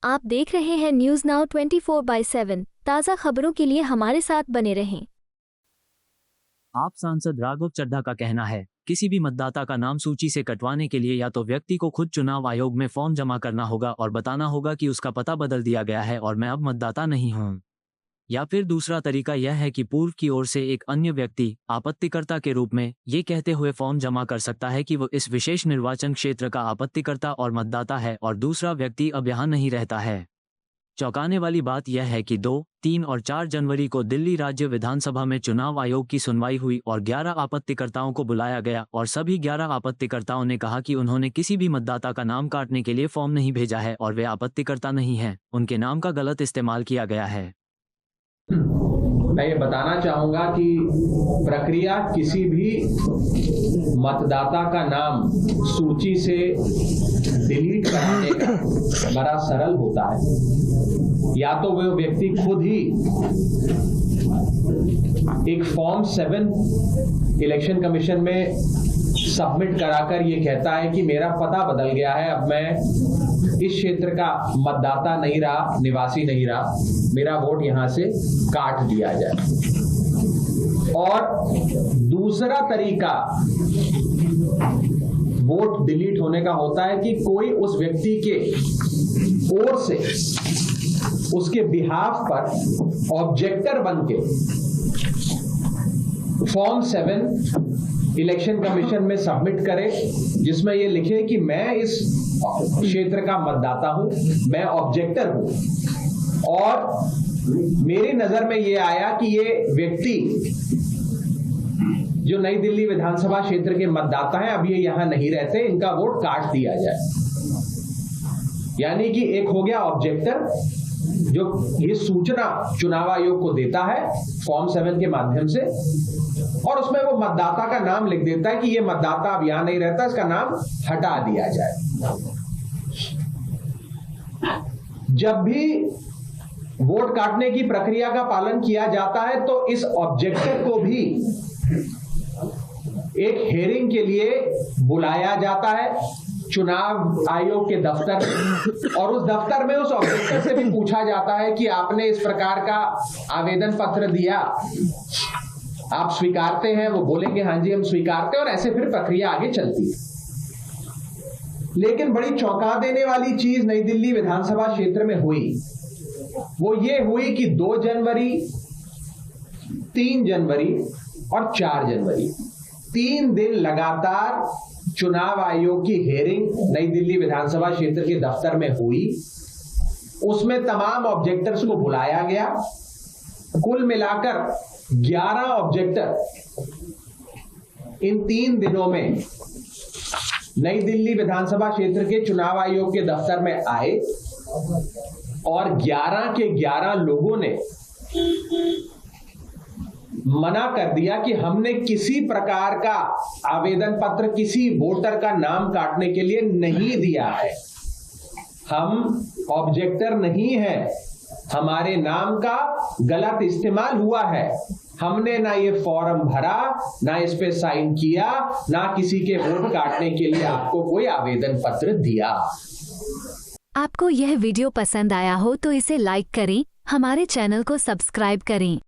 आप देख रहे हैं न्यूज़ नाउ 24/7 ताज़ा खबरों के लिए हमारे साथ बने रहें। आप सांसद राघव चड्ढा का कहना है, किसी भी मतदाता का नाम सूची से कटवाने के लिए या तो व्यक्ति को खुद चुनाव आयोग में फॉर्म जमा करना होगा और बताना होगा कि उसका पता बदल दिया गया है और मैं अब मतदाता नहीं हूं, या फिर दूसरा तरीका यह है कि पूर्व की ओर से एक अन्य व्यक्ति आपत्तिकर्ता के रूप में ये कहते हुए फॉर्म जमा कर सकता है कि वो इस विशेष निर्वाचन क्षेत्र का आपत्तिकर्ता और मतदाता है और दूसरा व्यक्ति अब यहाँ नहीं रहता है। चौंकाने वाली बात यह है कि 2, 3 और 4 जनवरी को दिल्ली राज्य विधानसभा में चुनाव आयोग की सुनवाई हुई और 11 आपत्तिकर्ताओं को बुलाया गया और सभी 11 आपत्तिकर्ताओं ने कहा कि उन्होंने किसी भी मतदाता का नाम काटने के लिए फॉर्म नहीं भेजा है और वे आपत्तिकर्ता नहीं हैं, उनके नाम का गलत इस्तेमाल किया गया है। मैं ये बताना चाहूंगा कि प्रक्रिया किसी भी मतदाता का नाम सूची से डिलीट कराने का बड़ा सरल होता है। या तो वह व्यक्ति खुद ही एक फॉर्म 7 इलेक्शन कमीशन में सबमिट कराकर ये कहता है कि मेरा पता बदल गया है, अब मैं इस क्षेत्र का मतदाता नहीं रहा, निवासी नहीं रहा, मेरा वोट यहां से काट दिया जाए। और दूसरा तरीका वोट डिलीट होने का होता है कि कोई उस व्यक्ति के ओर से उसके बिहाफ पर ऑब्जेक्टर बनके फॉर्म 7 इलेक्शन कमीशन में सबमिट करे, जिसमें यह लिखे कि मैं इस क्षेत्र का मतदाता हूं, मैं ऑब्जेक्टर हूं और मेरी नजर में यह आया कि ये व्यक्ति जो नई दिल्ली विधानसभा क्षेत्र के मतदाता हैं, अब ये यहां नहीं रहते, इनका वोट काट दिया जाए। यानी कि एक हो गया ऑब्जेक्टर जो ये सूचना चुनाव आयोग को देता है फॉर्म 7 के माध्यम से, और उसमें वो मतदाता का नाम लिख देता है कि ये मतदाता अब यहां नहीं रहता, इसका नाम हटा दिया जाए। जब भी वोट काटने की प्रक्रिया का पालन किया जाता है तो इस ऑब्जेक्टर को भी एक हेयरिंग के लिए बुलाया जाता है चुनाव आयोग के दफ्तर में, और उस दफ्तर में उस ऑब्जेक्टर से भी पूछा जाता है कि आपने इस प्रकार का आवेदन पत्र दिया, आप स्वीकारते हैं? वो बोलेंगे हाँ जी हम स्वीकारते हैं, और ऐसे फिर प्रक्रिया आगे चलती है। लेकिन बड़ी चौंका देने वाली चीज नई दिल्ली विधानसभा क्षेत्र में हुई, वो ये हुई कि 2 जनवरी, 3 जनवरी और 4 जनवरी 3 दिन लगातार चुनाव आयोग की हेयरिंग नई दिल्ली विधानसभा क्षेत्र के दफ्तर में हुई। उसमें तमाम ऑब्जेक्टर्स को बुलाया गया। कुल मिलाकर 11 ऑब्जेक्टर इन 3 दिनों में नई दिल्ली विधानसभा क्षेत्र के चुनाव आयोग के दफ्तर में आए और 11 के 11 लोगों ने मना कर दिया कि हमने किसी प्रकार का आवेदन पत्र किसी वोटर का नाम काटने के लिए नहीं दिया है, हम ऑब्जेक्टर नहीं है, हमारे नाम का गलत इस्तेमाल हुआ है, हमने ना ये फॉर्म भरा, ना इस पे साइन किया, ना किसी के वोट काटने के लिए आपको कोई आवेदन पत्र दिया। आपको यह वीडियो पसंद आया हो तो इसे लाइक करें, हमारे चैनल को सब्सक्राइब करें।